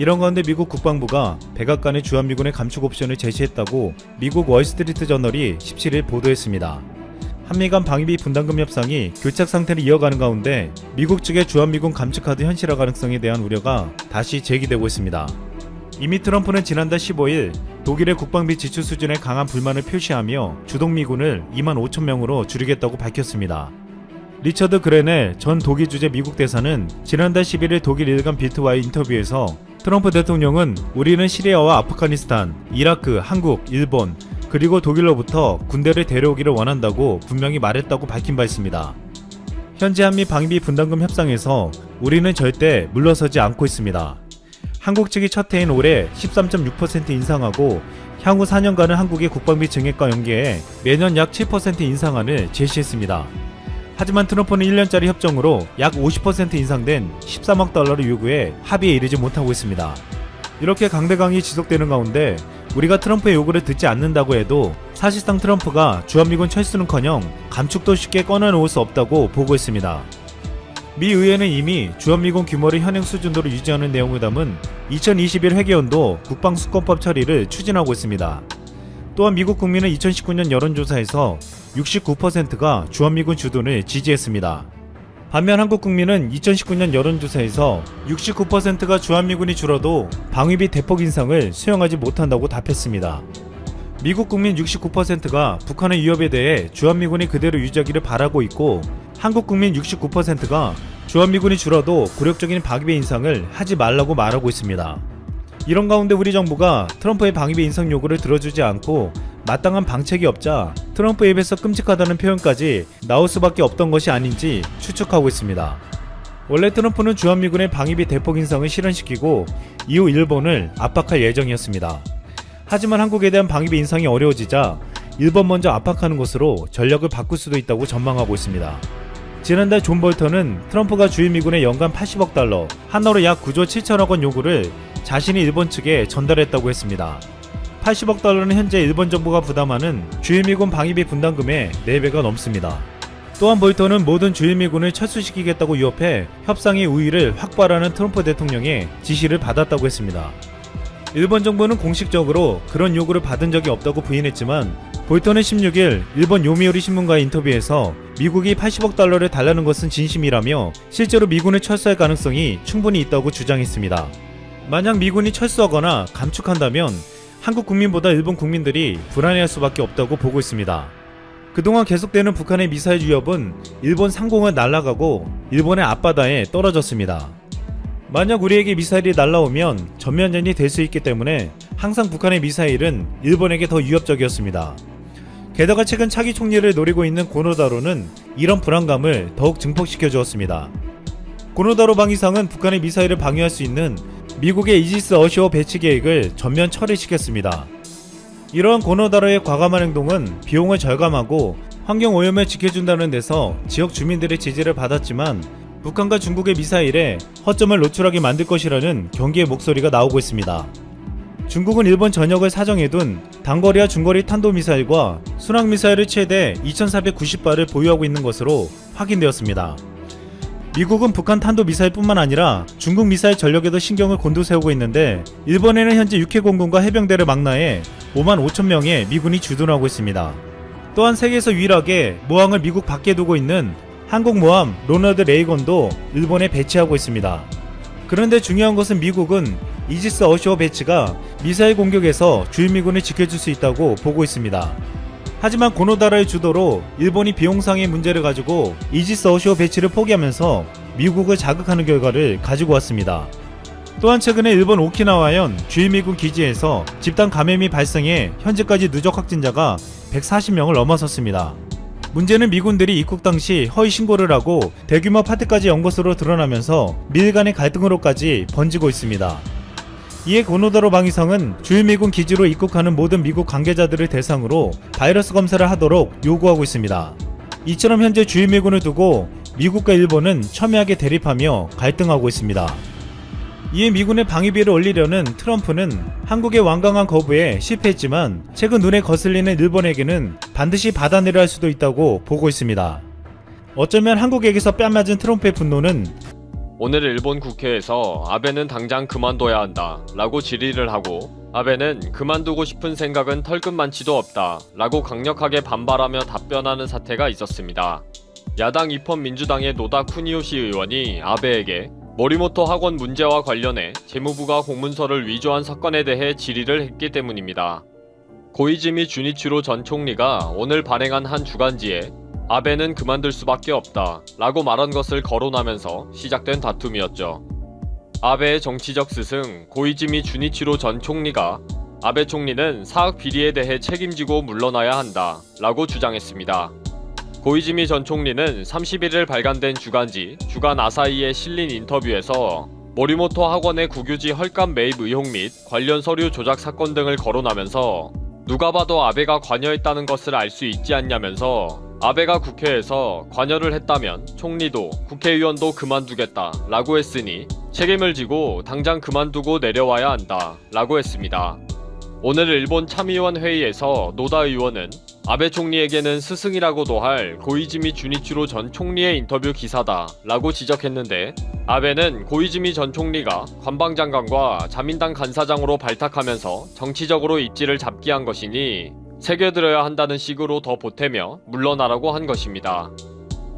이런 가운데 미국 국방부가 백악관에 주한미군의 감축 옵션을 제시했다고 미국 월스트리트 저널이 17일 보도했습니다. 한미 간 방위비 분담금 협상이 교착 상태를 이어가는 가운데 미국 측의 주한미군 감축카드 현실화 가능성에 대한 우려가 다시 제기되고 있습니다. 이미 트럼프는 지난달 15일 독일의 국방비 지출 수준에 강한 불만을 표시하며 주동미군을 2만 5천 명으로 줄이겠다고 밝혔습니다. 리처드 그레넬 전 독일 주재 미국 대사는 지난달 11일 독일 일간 빌트와의 인터뷰에서 트럼프 대통령은 우리는 시리아와 아프가니스탄, 이라크, 한국, 일본, 그리고 독일로부터 군대를 데려오기를 원한다고 분명히 말했다고 밝힌 바 있습니다. 현재 한미 방위비 분담금 협상에서 우리는 절대 물러서지 않고 있습니다. 한국 측이 첫 해인 올해 13.6% 인상하고 향후 4년간은 한국의 국방비 증액과 연계해 매년 약 7% 인상안을 제시했습니다. 하지만 트럼프는 1년짜리 협정으로 약 50% 인상된 13억 달러를 요구해 합의에 이르지 못하고 있습니다. 이렇게 강대강이 지속되는 가운데 우리가 트럼프의 요구를 듣지 않는다고 해도 사실상 트럼프가 주한미군 철수는커녕 감축도 쉽게 꺼내놓을 수 없다고 보고 있습니다. 미 의회는 이미 주한미군 규모를 현행 수준으로 유지하는 내용을 담은 2021 회계연도 국방수권법 처리를 추진하고 있습니다. 또한 미국 국민은 2019년 여론조사에서 69%가 주한미군 주둔을 지지했습니다. 반면 한국 국민은 2019년 여론조사에서 69%가 주한미군이 줄어도 방위비 대폭 인상을 수용하지 못한다고 답했습니다. 미국 국민 69%가 북한의 위협에 대해 주한미군이 그대로 유지하기를 바라고 있고 한국 국민 69%가 주한미군이 줄어도 굴욕적인 방위비 인상을 하지 말라고 말하고 있습니다. 이런 가운데 우리 정부가 트럼프의 방위비 인상 요구를 들어주지 않고 마땅한 방책이 없자 트럼프 입에서 끔찍하다는 표현까지 나올 수밖에 없던 것이 아닌지 추측하고 있습니다. 원래 트럼프는 주한미군의 방위비 대폭 인상을 실현시키고 이후 일본을 압박할 예정이었습니다. 하지만 한국에 대한 방위비 인상이 어려워지자 일본 먼저 압박하는 것으로 전략을 바꿀 수도 있다고 전망하고 있습니다. 지난달 존 볼턴은 트럼프가 주한미군의 연간 80억 달러, 한화로 약 9조 7천억 원 요구를 자신이 일본 측에 전달했다고 했습니다. 80억 달러는 현재 일본 정부가 부담하는 주한미군 방위비 분담금의 4배가 넘습니다. 또한 볼턴은 모든 주한미군을 철수시키겠다고 유업해 협상의 우위를 확보하라는 트럼프 대통령의 지시를 받았다고 했습니다. 일본 정부는 공식적으로 그런 요구를 받은 적이 없다고 부인했지만 볼턴은 16일 일본 요미우리 신문과의 인터뷰에서 미국이 80억 달러를 달라는 것은 진심이라며 실제로 미군을 철수할 가능성이 충분히 있다고 주장했습니다. 만약 미군이 철수하거나 감축한다면 한국 국민보다 일본 국민들이 불안해할 수밖에 없다고 보고 있습니다. 그동안 계속되는 북한의 미사일 위협은 일본 상공을 날아가고 일본의 앞바다에 떨어졌습니다. 만약 우리에게 미사일이 날아오면 전면전이 될 수 있기 때문에 항상 북한의 미사일은 일본에게 더 위협적이었습니다. 게다가 최근 차기 총리를 노리고 있는 고노다로는 이런 불안감을 더욱 증폭시켜 주었습니다. 고노다로 방위상은 북한의 미사일을 방위할 수 있는 미국의 이지스 어시어 배치 계획을 전면 철회시켰습니다. 이러한 고노다로의 과감한 행동은 비용을 절감하고 환경 오염을 지켜준다는 데서 지역 주민들의 지지를 받았지만 북한과 중국의 미사일에 허점을 노출하게 만들 것이라는 경계의 목소리가 나오고 있습니다. 중국은 일본 전역을 사정해둔 단거리와 중거리 탄도미사일과 순항미사일을 최대 2490발을 보유하고 있는 것으로 확인되었습니다. 미국은 북한 탄도미사일뿐만 아니라 중국 미사일 전력에도 신경을 곤두세우고 있는데 일본에는 현재 육해공군과 해병대를 망라해 5만 5천 명의 미군이 주둔하고 있습니다. 또한 세계에서 유일하게 모함을 미국 밖에 두고 있는 항공모함 로널드 레이건도 일본에 배치하고 있습니다. 그런데 중요한 것은 미국은 이지스 어시어 배치가 미사일 공격에서 주한미군을 지켜줄 수 있다고 보고 있습니다. 하지만 고노다라의 주도로 일본이 비용상의 문제를 가지고 이지스 어시어 배치를 포기하면서 미국을 자극하는 결과를 가지고 왔습니다. 또한 최근에 일본 오키나와현 주한미군 기지에서 집단 감염이 발생해 현재까지 누적 확진자가 140명을 넘어섰습니다. 문제는 미군들이 입국 당시 허위 신고를 하고 대규모 파티까지 연 것으로 드러나면서 미일 간의 갈등으로까지 번지고 있습니다. 이에 고노다로 방위성은 주한미군 기지로 입국하는 모든 미국 관계자들을 대상으로 바이러스 검사를 하도록 요구하고 있습니다. 이처럼 현재 주한미군을 두고 미국과 일본은 첨예하게 대립하며 갈등하고 있습니다. 이에 미군의 방위비를 올리려는 트럼프는 한국의 완강한 거부에 실패했지만 최근 눈에 거슬리는 일본에게는 반드시 받아내려 할 수도 있다고 보고 있습니다. 어쩌면 한국에게서 뺨맞은 트럼프의 분노는 오늘 일본 국회에서 아베는 당장 그만둬야 한다 라고 질의를 하고, 아베는 그만두고 싶은 생각은 털끝만치도 없다 라고 강력하게 반발하며 답변하는 사태가 있었습니다. 야당 입헌민주당의 노다 쿠니요시 의원이 아베에게 모리모토 학원 문제와 관련해 재무부가 공문서를 위조한 사건에 대해 질의를 했기 때문입니다. 고이즈미 주니치로 전 총리가 오늘 발행한 한 주간지에 아베는 그만둘 수밖에 없다 라고 말한 것을 거론하면서 시작된 다툼이었죠. 아베의 정치적 스승 고이즈미 주니치로 전 총리가 아베 총리는 사학 비리에 대해 책임지고 물러나야 한다 라고 주장했습니다. 고이즈미 전 총리는 31일 발간된 주간지 주간 아사히에 실린 인터뷰에서 모리모토 학원의 국유지 헐값 매입 의혹 및 관련 서류 조작 사건 등을 거론하면서 누가 봐도 아베가 관여했다는 것을 알 수 있지 않냐면서 아베가 국회에서 관여를 했다면 총리도 국회의원도 그만두겠다 라고 했으니 책임을 지고 당장 그만두고 내려와야 한다 라고 했습니다. 오늘 일본 참의원 회의에서 노다 의원은 아베 총리에게는 스승이라고도 할 고이즈미 주니치로 전 총리의 인터뷰 기사다 라고 지적했는데, 아베는 고이즈미 전 총리가 관방장관과 자민당 간사장으로 발탁하면서 정치적으로 입지를 잡게 한 것이니 새겨들어야 한다는 식으로 더 보태며 물러나라고 한 것입니다.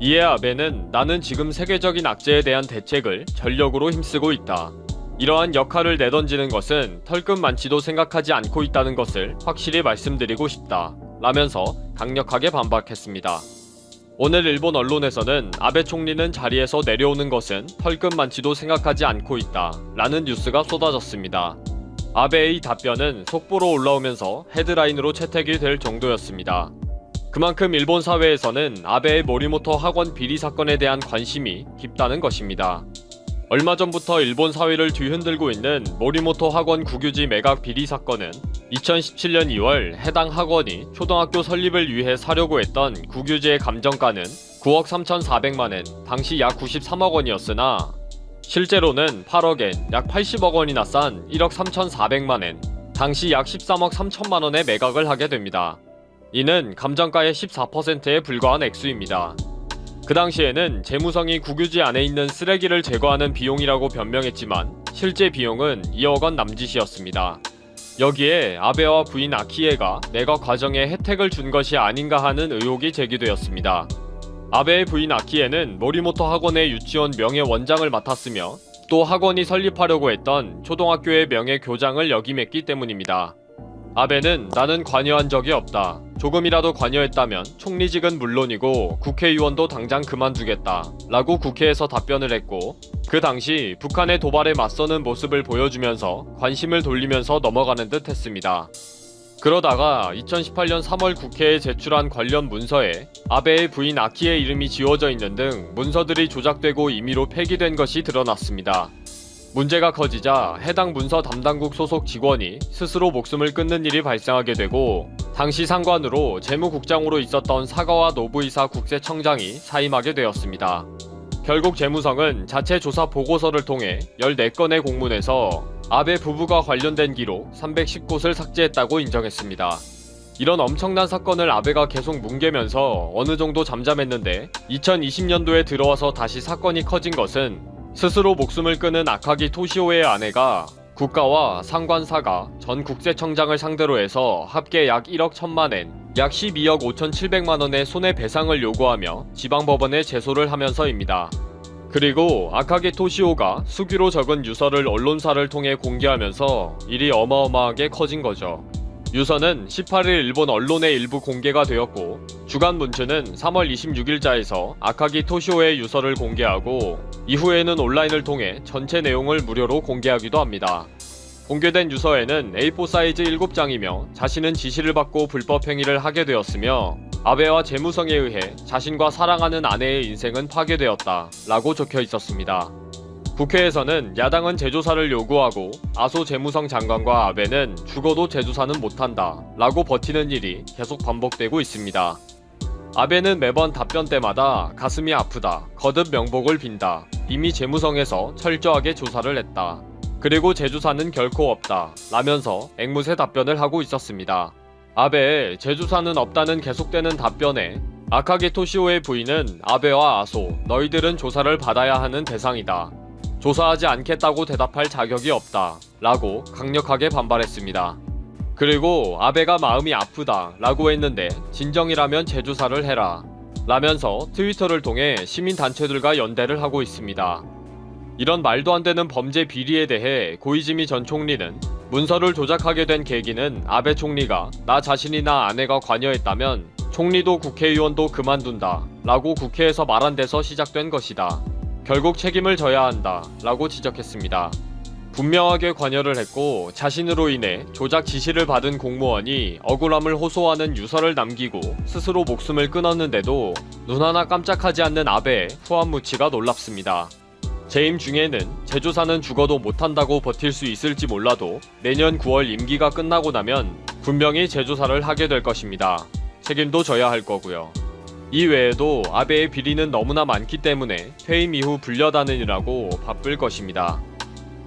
이에 아베는 나는 지금 세계적인 악재에 대한 대책을 전력으로 힘쓰고 있다. 이러한 역할을 내던지는 것은 털끝만치도 생각하지 않고 있다는 것을 확실히 말씀드리고 싶다 라면서 강력하게 반박했습니다. 오늘 일본 언론에서는 아베 총리는 자리에서 내려오는 것은 털끝만치도 생각하지 않고 있다 라는 뉴스가 쏟아졌습니다. 아베의 답변은 속보로 올라오면서 헤드라인으로 채택이 될 정도였습니다. 그만큼 일본 사회에서는 아베의 모리모토 학원 비리 사건에 대한 관심이 깊다는 것입니다. 얼마 전부터 일본 사회를 뒤흔들고 있는 모리모토 학원 국유지 매각 비리 사건은 2017년 2월 해당 학원이 초등학교 설립을 위해 사려고 했던 국유지의 감정가는 9억 3,400만엔, 당시 약 93억 원이었으나 실제로는 8억엔, 약 80억 원이나 싼 1억 3,400만엔, 당시 약 13억 3천만 원에 매각을 하게 됩니다. 이는 감정가의 14%에 불과한 액수입니다. 그 당시에는 재무성이 국유지 안에 있는 쓰레기를 제거하는 비용이라고 변명했지만 실제 비용은 2억 원 남짓이었습니다. 여기에 아베와 부인 아키에가 매각 과정에 혜택을 준 것이 아닌가 하는 의혹이 제기되었습니다. 아베의 부인 아키에는 모리모토 학원의 유치원 명예 원장을 맡았으며 또 학원이 설립하려고 했던 초등학교의 명예 교장을 역임했기 때문입니다. 아베는 나는 관여한 적이 없다. 조금이라도 관여했다면 총리직은 물론이고 국회의원도 당장 그만두겠다 라고 국회에서 답변을 했고, 그 당시 북한의 도발에 맞서는 모습을 보여주면서 관심을 돌리면서 넘어가는 듯 했습니다. 그러다가 2018년 3월 국회에 제출한 관련 문서에 아베의 부인 아키의 이름이 지워져 있는 등 문서들이 조작되고 임의로 폐기된 것이 드러났습니다. 문제가 커지자 해당 문서 담당국 소속 직원이 스스로 목숨을 끊는 일이 발생하게 되고, 당시 상관으로 재무국장으로 있었던 사가와 노부이사 국세청장이 사임하게 되었습니다. 결국 재무성은 자체 조사 보고서를 통해 14건의 공문에서 아베 부부가 관련된 기록 310곳을 삭제했다고 인정했습니다. 이런 엄청난 사건을 아베가 계속 뭉개면서 어느 정도 잠잠했는데 2020년도에 들어와서 다시 사건이 커진 것은 스스로 목숨을 끊은 아카기 토시오의 아내가 국가와 상관사가 전 국세청장을 상대로 해서 합계 약 1억 1천만엔, 약 12억 5,700만원의 손해배상을 요구하며 지방법원에 제소를 하면서입니다. 그리고 아카기 토시오가 수기로 적은 유서를 언론사를 통해 공개하면서 일이 어마어마하게 커진 거죠. 유서는 18일 일본 언론의 일부 공개가 되었고, 주간 문春은 3월 26일자에서 아카기 토시오의 유서를 공개하고 이후에는 온라인을 통해 전체 내용을 무료로 공개하기도 합니다. 공개된 유서에는 A4 사이즈 7장이며 자신은 지시를 받고 불법 행위를 하게 되었으며 아베와 재무성에 의해 자신과 사랑하는 아내의 인생은 파괴되었다 라고 적혀 있었습니다. 국회에서는 야당은 재조사를 요구하고 아소 재무성 장관과 아베는 죽어도 재조사는 못한다 라고 버티는 일이 계속 반복되고 있습니다. 아베는 매번 답변 때마다 가슴이 아프다, 거듭 명복을 빈다, 이미 재무성에서 철저하게 조사를 했다, 그리고 재조사는 결코 없다 라면서 앵무새 답변을 하고 있었습니다. 아베의 재조사는 없다는 계속되는 답변에 아카기 토시오의 부인은 아베와 아소, 너희들은 조사를 받아야 하는 대상이다. 조사하지 않겠다고 대답할 자격이 없다 라고 강력하게 반발했습니다. 그리고 아베가 마음이 아프다 라고 했는데 진정이라면 재조사를 해라 라면서 트위터를 통해 시민단체들과 연대를 하고 있습니다. 이런 말도 안 되는 범죄 비리에 대해 고이즈미 전 총리는 문서를 조작하게 된 계기는 아베 총리가 나 자신이나 아내가 관여했다면 총리도 국회의원도 그만둔다 라고 국회에서 말한 데서 시작된 것이다. 결국 책임을 져야 한다 라고 지적했습니다. 분명하게 관여를 했고 자신으로 인해 조작 지시를 받은 공무원이 억울함을 호소하는 유서를 남기고 스스로 목숨을 끊었는데도 눈 하나 깜짝하지 않는 아베의 후한무치가 놀랍습니다. 재임 중에는 재조사는 죽어도 못한다고 버틸 수 있을지 몰라도 내년 9월 임기가 끝나고 나면 분명히 재조사를 하게 될 것입니다. 책임도 져야 할 거고요. 이 외에도 아베의 비리는 너무나 많기 때문에 퇴임 이후 불려다니느라고 바쁠 것입니다.